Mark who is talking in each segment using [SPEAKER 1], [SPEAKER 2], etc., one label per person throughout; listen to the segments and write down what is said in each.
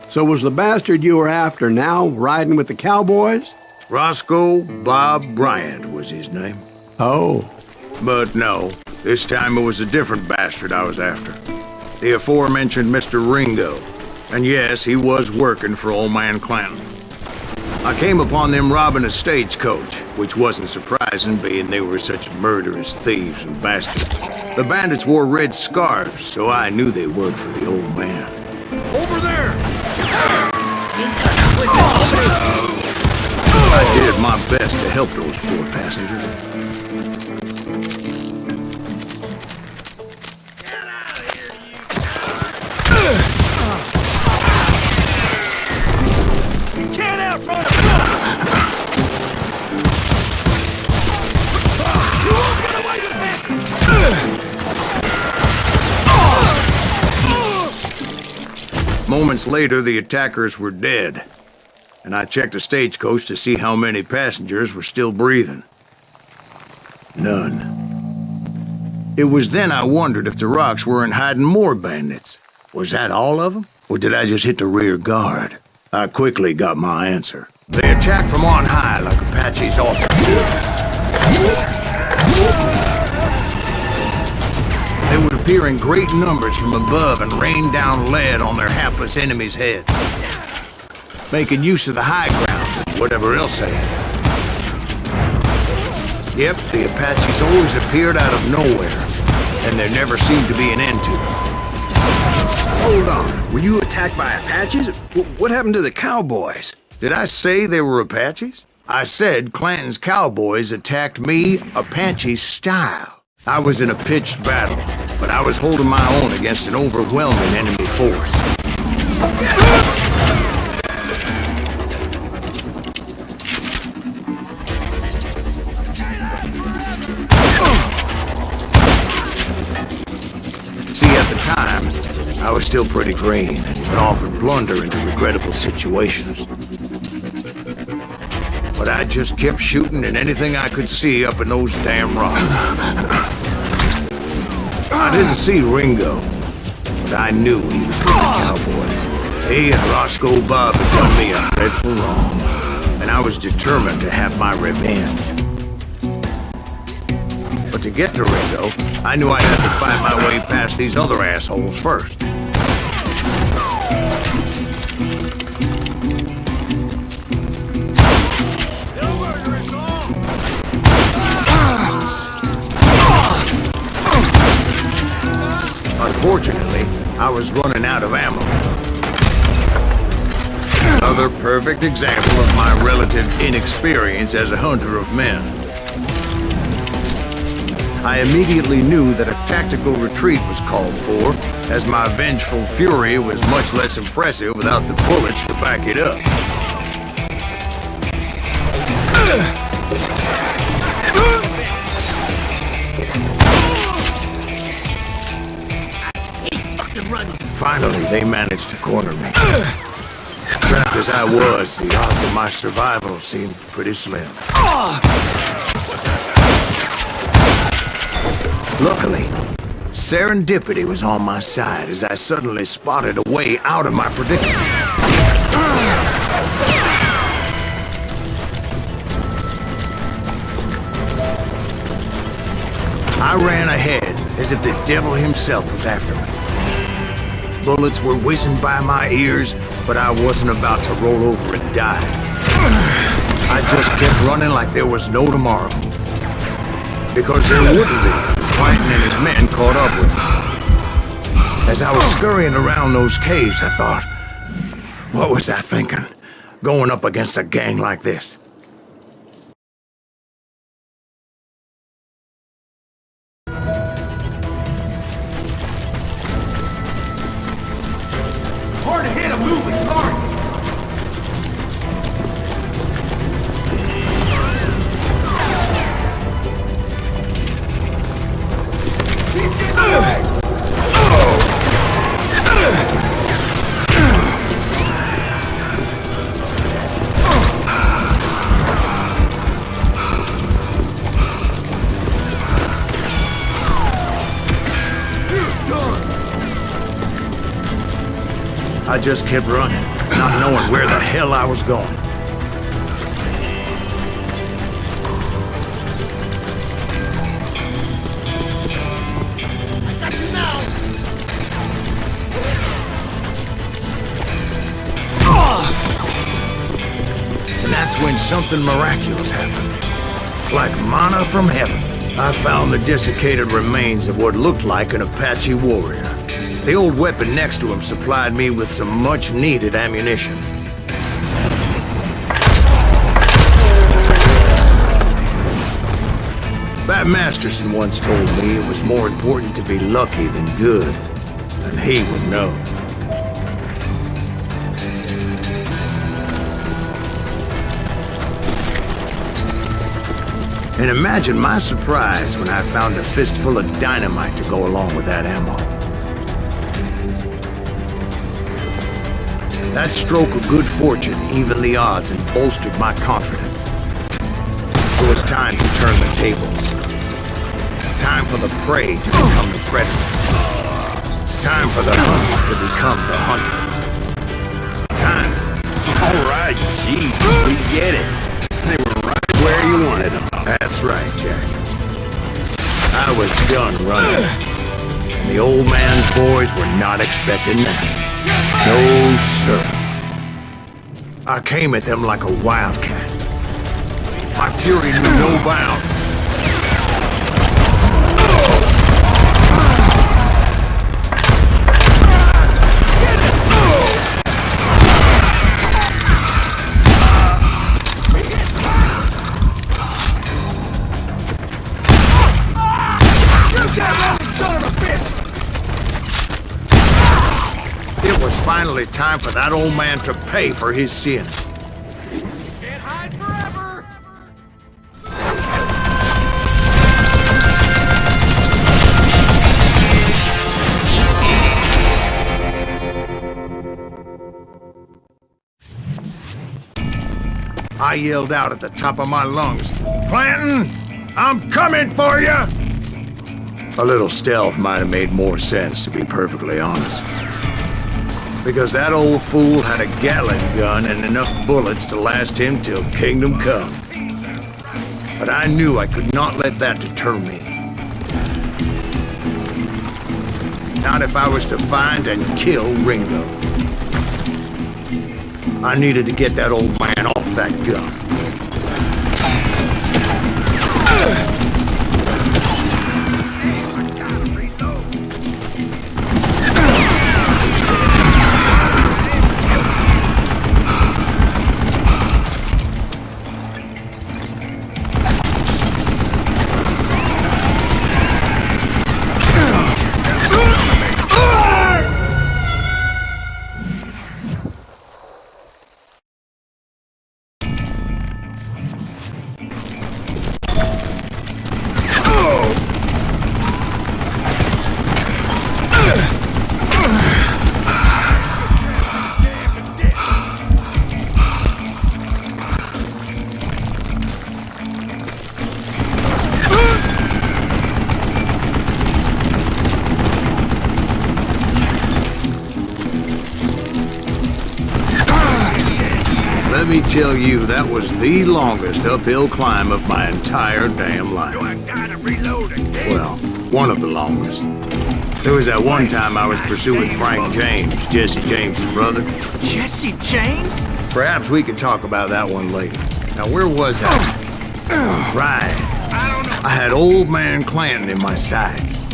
[SPEAKER 1] So was the bastard you were after now riding with the cowboys?
[SPEAKER 2] Roscoe Bob Bryant was his name.
[SPEAKER 1] Oh.
[SPEAKER 2] But no, this time it was a different bastard I was after. The aforementioned Mr. Ringo. And yes, he was working for Old Man Clanton. I came upon them robbing a stagecoach, which wasn't surprising, being they were such murderous thieves and bastards. The bandits wore red scarves, so I knew they worked for the old man.
[SPEAKER 3] Over there!
[SPEAKER 2] I did my best to help those poor passengers. Moments later, the attackers were dead, and I checked the stagecoach to see how many passengers were still breathing. None. It was then I wondered if the rocks weren't hiding more bandits. Was that all of them? Or did I just hit the rear guard? I quickly got my answer. They attacked from on high like Apaches often do. They would appear in great numbers from above and rain down lead on their hapless enemies' heads, making use of the high ground and whatever else they had. Yep, the Apaches always appeared out of nowhere, and there never seemed to be an end to them.
[SPEAKER 4] Hold on, were you attacked by Apaches? What happened to the cowboys?
[SPEAKER 2] Did I say they were Apaches? I said Clanton's cowboys attacked me Apache style. I was in a pitched battle, but I was holding my own against an overwhelming enemy force. See, at the time, I was still pretty green and would often blunder into regrettable situations. But I just kept shooting at anything I could see up in those damn rocks. I didn't see Ringo, but I knew he was with the cowboys. He and Roscoe Bob had done me a dreadful wrong, and I was determined to have my revenge. But to get to Ringo, I knew I'd have to find my way past these other assholes first. Unfortunately, I was running out of ammo. Another perfect example of my relative inexperience as a hunter of men. I immediately knew that a tactical retreat was called for, as my vengeful fury was much less impressive without the bullets to back it up. Finally, they managed to corner me. Trapped as I was, the odds of my survival seemed pretty slim. Luckily, serendipity was on my side as I suddenly spotted a way out of my predicament. I ran ahead as if the devil himself was after me. Bullets were whizzing by my ears, but I wasn't about to roll over and die. I just kept running like there was no tomorrow. Because there wouldn't be. Clanton and his men caught up with me. As I was scurrying around those caves, I thought, what was I thinking? Going up against a gang like this?
[SPEAKER 3] Hard to hit a moving target. He's getting away.
[SPEAKER 2] I just kept running. not knowing where the hell I was going.
[SPEAKER 3] Got you now!
[SPEAKER 2] And that's when something miraculous happened. Like manna from heaven, I found the desiccated remains of what looked like an Apache warrior. The old weapon next to him supplied me with some much-needed ammunition. Bat Masterson once told me it was more important to be lucky than good, and he would know. And imagine my surprise when I found a fistful of dynamite to go along with that ammo. That stroke of good fortune evened the odds and bolstered my confidence. It was time to turn the tables. Time for the prey to become the predator. Time for the hunted to become the hunted. Time.
[SPEAKER 4] All right, Jesus, we get it. They were right where you wanted them.
[SPEAKER 2] That's right, Jack. I was done running. And the old man's boys were not expecting that. No, sir. I came at them like a wildcat. My fury knew no bounds. It was finally time for that old man to pay for his sins.
[SPEAKER 3] Can't hide forever!
[SPEAKER 2] I yelled out at the top of my lungs, "Clanton, I'm coming for you!" A little stealth might have made more sense, to be perfectly honest. Because that old fool had a Gatling gun and enough bullets to last him till Kingdom Come. But I knew I could not let that deter me. Not if I was to find and kill Ringo. I needed to get that old man off that gun. Let me tell you, that was the longest uphill climb of my entire damn life.
[SPEAKER 3] I gotta reload again.
[SPEAKER 2] Well, one of the longest. There was that one time I was pursuing Frank James, Jesse James's brother.
[SPEAKER 3] Jesse James?
[SPEAKER 2] Perhaps we could talk about that one later. Now, where was I? Right.
[SPEAKER 3] I don't know.
[SPEAKER 2] I had old man Clanton in my sights.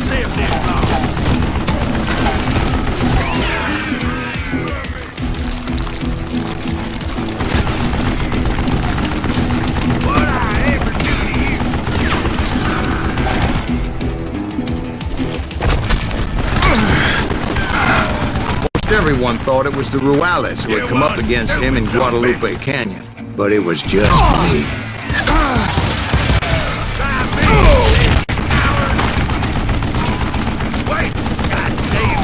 [SPEAKER 3] Live this long. What I ever do to you?
[SPEAKER 2] Most everyone thought it was the Ruales who had come up against him in Guadalupe Canyon. But it was just me.
[SPEAKER 3] Wait! God damn,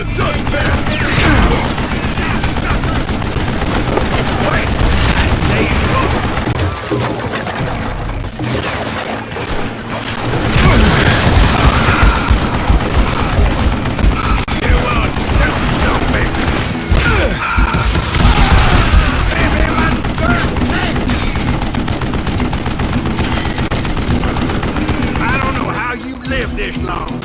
[SPEAKER 3] the dustpan! Wait! There you go! You want to do me? I don't know how you lived this long.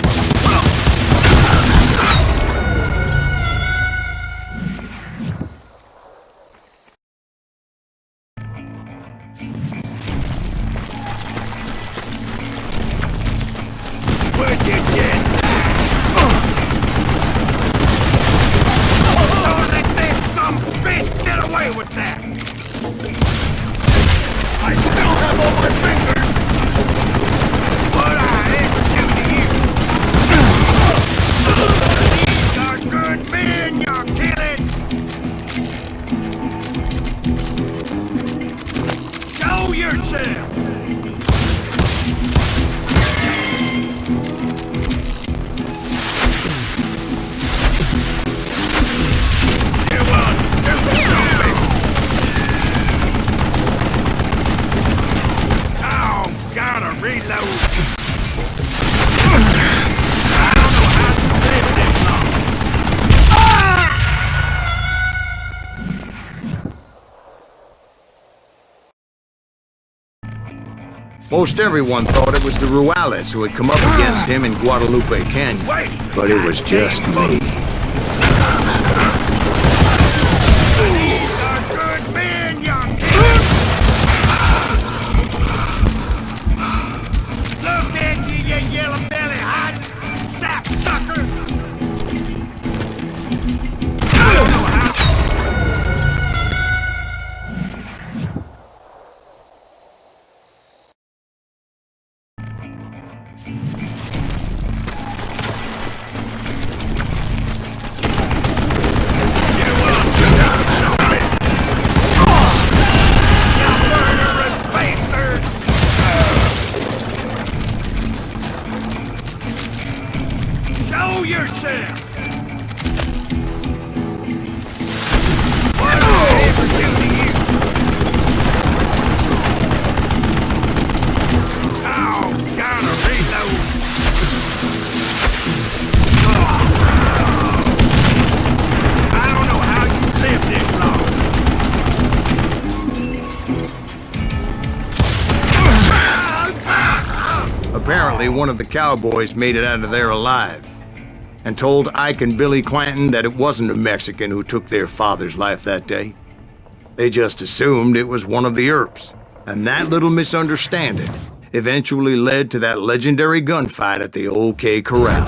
[SPEAKER 3] Where'd you get that? Don't let that some bitch get away with that! I still have all my fingers! What I ever do to you? These are good men you're killing! Show yourself! You want to show me? Oh, gotta reload. I don't know how to live this long.
[SPEAKER 2] Most everyone thought it was the Ruales who had come up against him in Guadalupe Canyon.
[SPEAKER 3] Wait!
[SPEAKER 2] But it was just me.
[SPEAKER 3] These are good men, young kid! Look at you, you yellow-belly hot sapsucker! I don't know how... You want to show me? You murderous bastard! Show yourself! What did I ever do to you? Oh, gotta reload! I don't know how you lived this long.
[SPEAKER 2] Apparently, one of the cowboys made it out of there alive and told Ike and Billy Clanton that it wasn't a Mexican who took their father's life that day. They just assumed it was one of the Earps, and that little misunderstanding eventually led to that legendary gunfight at the OK Corral.